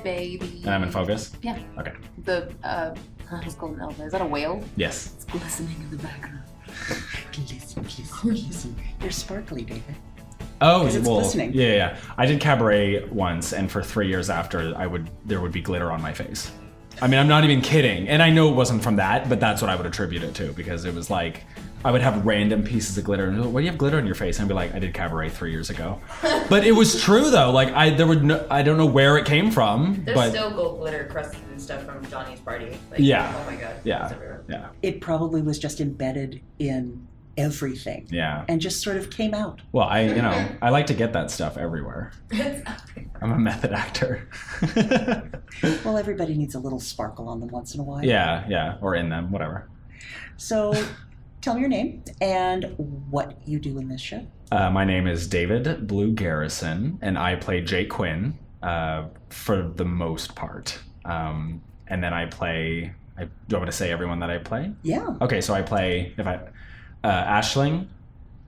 baby. And I'm in focus? Yeah. Okay. I was called an elephant. Is that a whale? Yes. It's glistening in the background. Glisten. You're sparkly, David. Oh, it's well, glistening. yeah. I did cabaret once, and for 3 years after, there would be glitter on my face. I mean, I'm not even kidding. And I know it wasn't from that, but that's what I would attribute it to, because it was like, I would have random pieces of glitter, and why do you have glitter on your face? And I'd be like, I did cabaret 3 years ago. But it was true though. Like I don't know where it came from. There's but still gold glitter crusted and stuff from Johnny's party. Like, Yeah. Oh my god. Yeah. It's everywhere. Yeah. It probably was just embedded in everything. Yeah. And just sort of came out. Well, I like to get that stuff everywhere. I'm a method actor. Well, everybody needs a little sparkle on them once in a while. Yeah, or in them, whatever. So, tell me your name and what you do in this show. My name is David Blue Garrison, and I play Jake Quinn for the most part. And then I play. Do you want me to say everyone that I play? Yeah. Okay, so I play Aisling,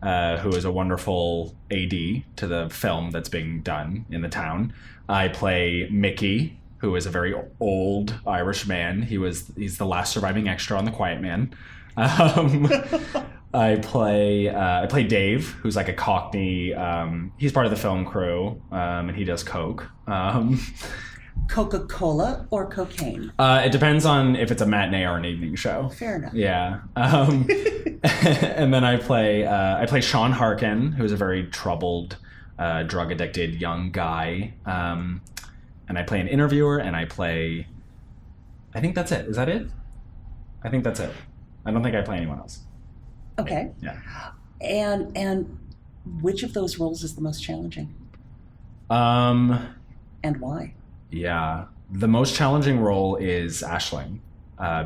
who is a wonderful AD to the film that's being done in the town. I play Mickey, who is a very old Irish man. He's the last surviving extra on The Quiet Man. I play Dave, who's like a Cockney. He's part of the film crew, and he does coke. Coca-Cola or cocaine? It depends on if it's a matinee or an evening show. Fair enough. Yeah. And then I play Sean Harkin, who's a very troubled, drug addicted young guy. And I play an interviewer, and I think that's it. Is that it? I think that's it. I don't think I play anyone else. Okay. Yeah. And which of those roles is the most challenging? And why? Yeah. The most challenging role is Aisling,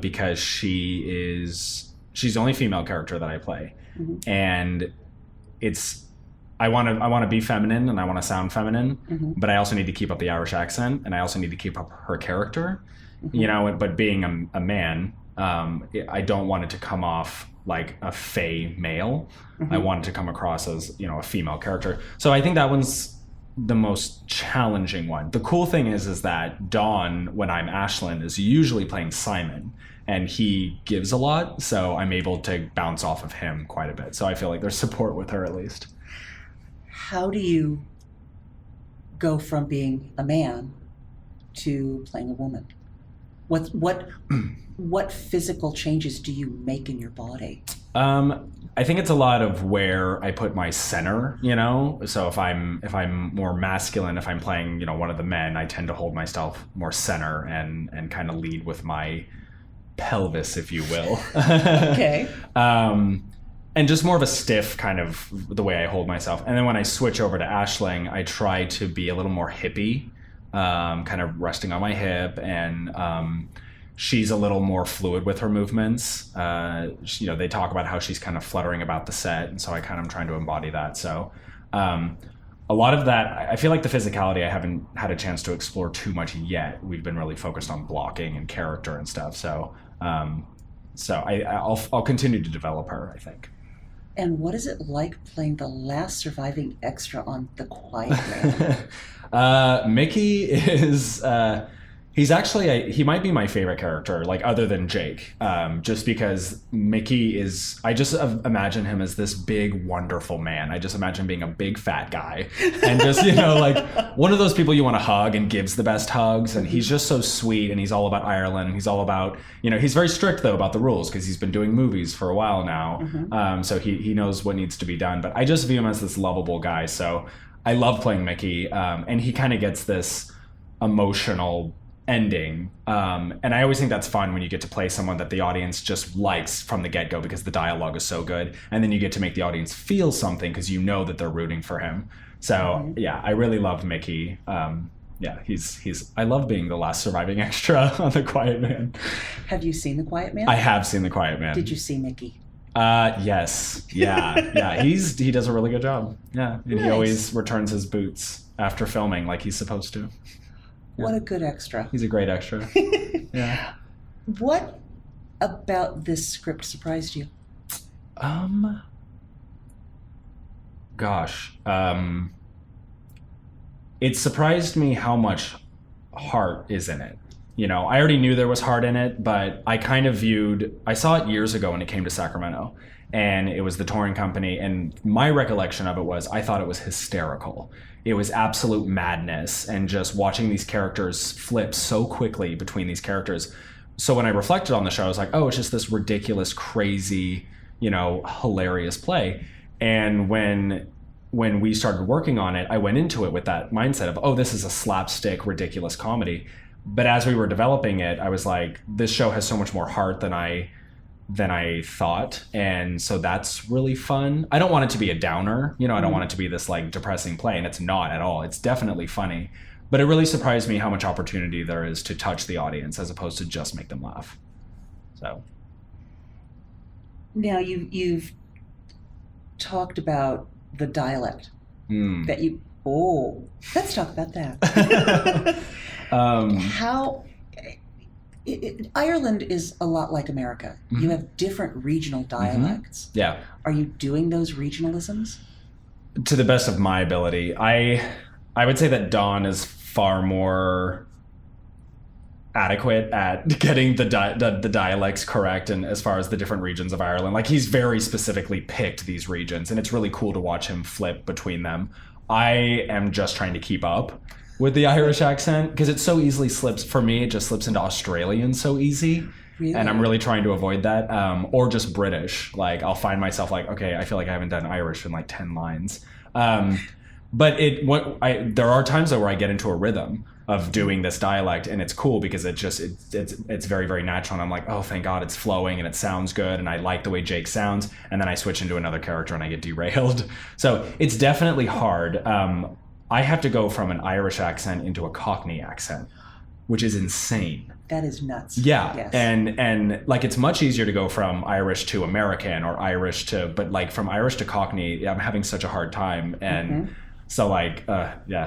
because she's the only female character that I play. Mm-hmm. And I want to be feminine, and I want to sound feminine, Mm-hmm. but I also need to keep up the Irish accent, and I also need to keep up her character, Mm-hmm. but being a man, I don't want it to come off like a fey male. Mm-hmm. I want it to come across as, a female character. So I think that one's the most challenging one. The cool thing is that Dawn, when I'm Aisling, is usually playing Simon, and he gives a lot, so I'm able to bounce off of him quite a bit. So I feel like there's support with her at least. How do you go from being a man to playing a woman? What physical changes do you make in your body? I think it's a lot of where I put my center, So if I'm more masculine, if I'm playing, one of the men, I tend to hold myself more center and kind of lead with my pelvis, if you will. Okay. And just more of a stiff kind of the way I hold myself. And then when I switch over to Aisling, I try to be a little more hippie, kind of resting on my hip, and she's a little more fluid with her movements. They talk about how she's kind of fluttering about the set, and so I kind of am trying to embody that. So a lot of that, I feel like the physicality I haven't had a chance to explore too much yet. We've been really focused on blocking and character and stuff. So I'll continue to develop her, I think. And what is it like playing the last surviving extra on The Quiet Man? Mickey is he might be my favorite character, like other than Jake, just because Mickey is, I just imagine him as this big, wonderful man. I just imagine being a big fat guy and just, like one of those people you want to hug and gives the best hugs. And he's just so sweet, and he's all about Ireland. And he's all about, he's very strict though about the rules because he's been doing movies for a while now. Mm-hmm. So he knows what needs to be done, but I just view him as this lovable guy. So I love playing Mickey. And he kind of gets this emotional ending, and I always think that's fun when you get to play someone that the audience just likes from the get-go because the dialogue is so good, and then you get to make the audience feel something because you know that they're rooting for him. So yeah, I really love Mickey. He's I love being the last surviving extra on The Quiet Man. Have you seen The Quiet Man? I have seen The Quiet Man. Did you see Mickey? Yes. Yeah. He does a really good job. Yeah, and Nice. He always returns his boots after filming like he's supposed to. What a good extra. He's a great extra. Yeah. What about this script surprised you? Gosh. It surprised me how much heart is in it. You know, I already knew there was heart in it, but I kind of I saw it years ago when it came to Sacramento, and it was the touring company, and my recollection of it was I thought it was hysterical. It was absolute madness, and just watching these characters flip so quickly between these characters. So when I reflected on the show, I was like, oh, it's just this ridiculous, crazy, you know, hilarious play. And when we started working on it, I went into it with that mindset of, oh, this is a slapstick, ridiculous comedy. But as we were developing it, I was like, this show has so much more heart than I thought. And so that's really fun. I don't want it to be a downer. You know, I don't want it to be this like depressing play, and it's not at all. It's definitely funny. But it really surprised me how much opportunity there is to touch the audience as opposed to just make them laugh. So. Now you've talked about the dialect that you. Oh, let's talk about that. How Ireland is a lot like America. You have different regional dialects. Yeah. Are you doing those regionalisms? To the best of my ability, I would say that Don is far more adequate at getting the dialects correct, and as far as the different regions of Ireland, like he's very specifically picked these regions, and it's really cool to watch him flip between them. I am just trying to keep up with the Irish accent because it so easily slips. For me, it just slips into Australian so easy. Really? And I'm really trying to avoid that. Or just British. Like I'll find myself like, okay, I feel like I haven't done Irish in like 10 lines. But there are times though where I get into a rhythm of doing this dialect, and it's cool because it's very, very natural, and I'm like, oh, thank God it's flowing and it sounds good, and I like the way Jake sounds, and then I switch into another character and I get derailed. So it's definitely hard. I have to go from an Irish accent into a Cockney accent, which is insane. That is nuts. Yeah. Yes. And like it's much easier to go from Irish to American or Irish to, but like from Irish to Cockney, I'm having such a hard time. And so like,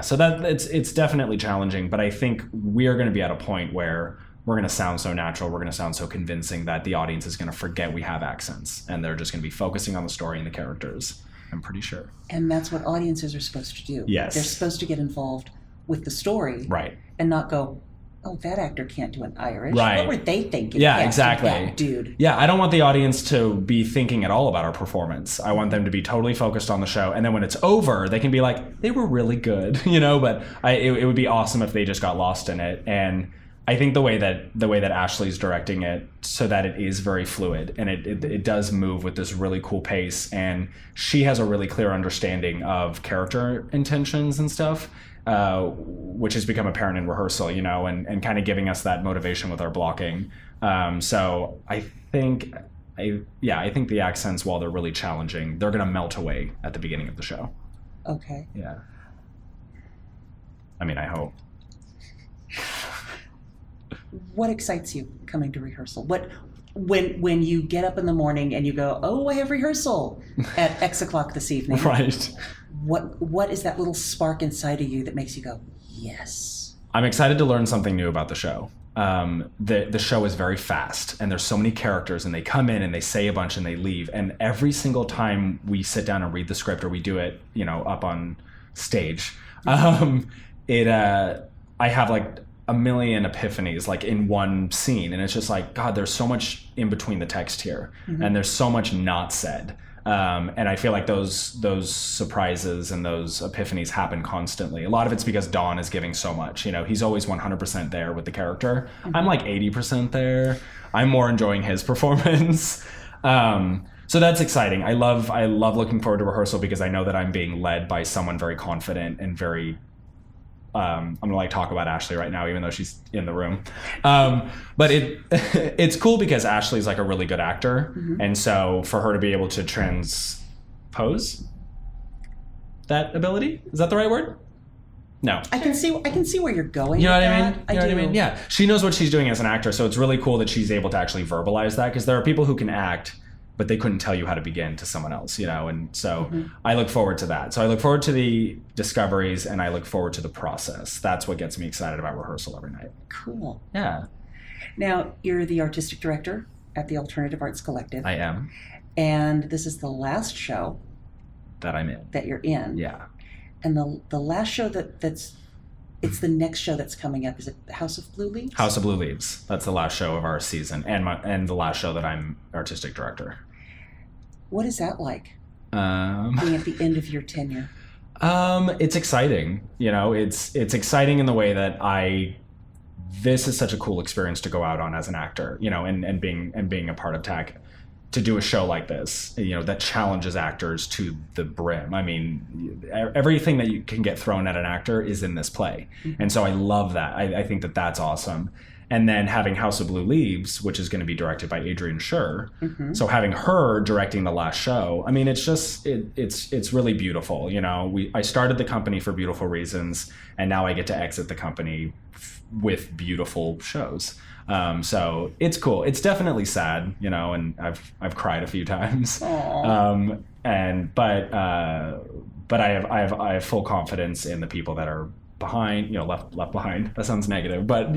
so that it's definitely challenging, but I think we are going to be at a point where we're going to sound so natural, we're going to sound so convincing that the audience is going to forget we have accents, and they're just going to be focusing on the story and the characters. I'm pretty sure. And that's what audiences are supposed to do. Yes. They're supposed to get involved with the story. Right. And not go, oh, that actor can't do an Irish. Right. What were they thinking? Yeah, exactly. That dude. Yeah, I don't want the audience to be thinking at all about our performance. I want them to be totally focused on the show. And then when it's over, they can be like, they were really good, you know, but it would be awesome if they just got lost in it. And I think the way that Ashley's directing it so that it is very fluid, and it does move with this really cool pace, and she has a really clear understanding of character intentions and stuff, which has become apparent in rehearsal, you know, and kind of giving us that motivation with our blocking. So I think the accents, while they're really challenging, they're going to melt away at the beginning of the show. Okay. Yeah. I mean, I hope. What excites you coming to rehearsal? When you get up in the morning and you go, oh, I have rehearsal at X o'clock this evening. Right. What is that little spark inside of you that makes you go, yes? I'm excited to learn something new about the show. The show is very fast, and there's so many characters, and they come in and they say a bunch and they leave. And every single time we sit down and read the script, or we do it, you know, up on stage, I have like a million epiphanies like in one scene, and it's just like, God, there's so much in between the text here, and there's so much not said, and I feel like those surprises and those epiphanies happen constantly. A lot of it's because Don is giving so much, you know, he's always 100% there with the character. I'm like 80% there. I'm more enjoying his performance. So that's exciting. I love looking forward to rehearsal because I know that I'm being led by someone very confident and very I'm gonna like talk about Ashley right now, even though she's in the room. But it's cool because Ashley's like a really good actor, and so for her to be able to transpose that ability, is that the right word? No. I can see where you're going. You know what I that. mean? You know what I mean? Yeah. She knows what she's doing as an actor, so it's really cool that she's able to actually verbalize that, because there are people who can act, but they couldn't tell you how to begin to someone else, you know? And so I look forward to that. So I look forward to the discoveries, and I look forward to the process. That's what gets me excited about rehearsal every night. Cool. Yeah. Now, you're the artistic director at the Alternative Arts Collective. I am. And this is the last show that I'm in. That you're in. Yeah. And the last show that's It's the next show that's coming up. Is it House of Blue Leaves? House of Blue Leaves. That's the last show of our season, and the last show that I'm artistic director. What is that like? Being at the end of your tenure. It's exciting. It's exciting in the way that this is such a cool experience to go out on as an actor, and being a part of TAC, to do a show like this, that challenges actors to the brim. I mean, everything that you can get thrown at an actor is in this play. Mm-hmm. And so I love that. I think that that's awesome. And then having House of Blue Leaves, which is going to be directed by Adrienne Scher. Mm-hmm. So having her directing the last show, I mean, it's just, it's really beautiful. I started the company for beautiful reasons, and now I get to exit the company with beautiful shows. So it's cool. It's definitely sad, and I've cried a few times. But I have full confidence in the people that are behind, left behind. That sounds negative, but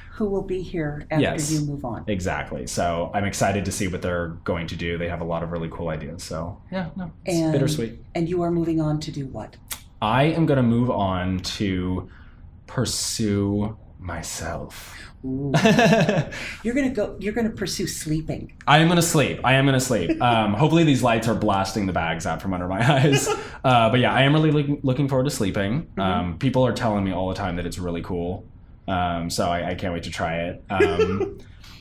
who will be here after you move on. Exactly. So I'm excited to see what they're going to do. They have a lot of really cool ideas. So it's bittersweet. And you are moving on to do what? I am going to move on to pursue myself. Ooh. You're gonna pursue sleeping. I am gonna sleep. Hopefully these lights are blasting the bags out from under my eyes. But yeah, I am really looking forward to sleeping. Mm-hmm. People are telling me all the time that it's really cool. So I can't wait to try it.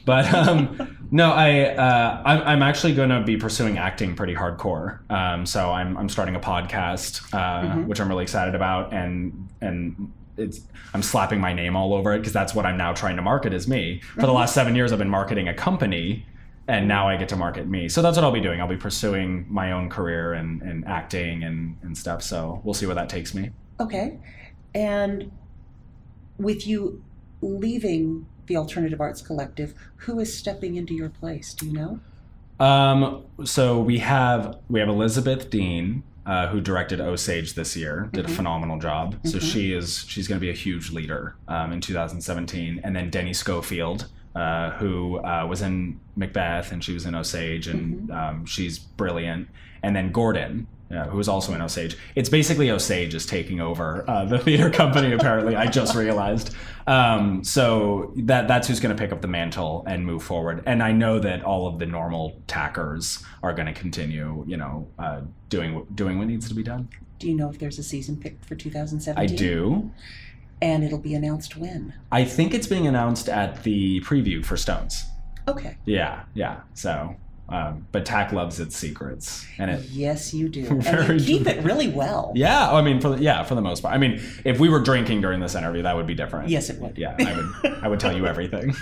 No, I'm actually going to be pursuing acting pretty hardcore. So I'm starting a podcast, which I'm really excited about, and I'm slapping my name all over it because that's what I'm now trying to market as me. For the last 7 years, I've been marketing a company, and now I get to market me. So that's what I'll be doing. I'll be pursuing my own career and acting and stuff. So we'll see where that takes me. Okay. And with you leaving the Alternative Arts Collective, who is stepping into your place? Do you know? So we have Elizabeth Dean, who directed Osage this year, did a phenomenal job. So she's going to be a huge leader in 2017. And then Denny Schofield, who was in Macbeth, and she was in Osage, and she's brilliant. And then Gordon, who was also in Osage. It's basically Osage is taking over the theater company, apparently. I just realized. So that's who's going to pick up the mantle and move forward. And I know that all of the normal tackers are going to continue, doing what needs to be done. Do you know if there's a season picked for 2017? I do. And it'll be announced when? I think it's being announced at the preview for Stones. Okay. Yeah. So... but TAC loves its secrets, and yes, you do, and you keep it really well. Yeah, I mean, for the most part. I mean, if we were drinking during this interview, that would be different. Yes, it would. Yeah, I would tell you everything.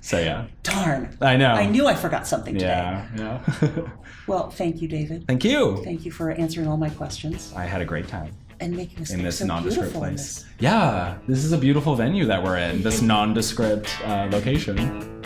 So yeah. Darn. I know. I knew I forgot something today. Yeah. Well, thank you, David. Thank you. Thank you for answering all my questions. I had a great time. And making us in this so nondescript beautiful place. Yeah, this is a beautiful venue that we're in. This nondescript location.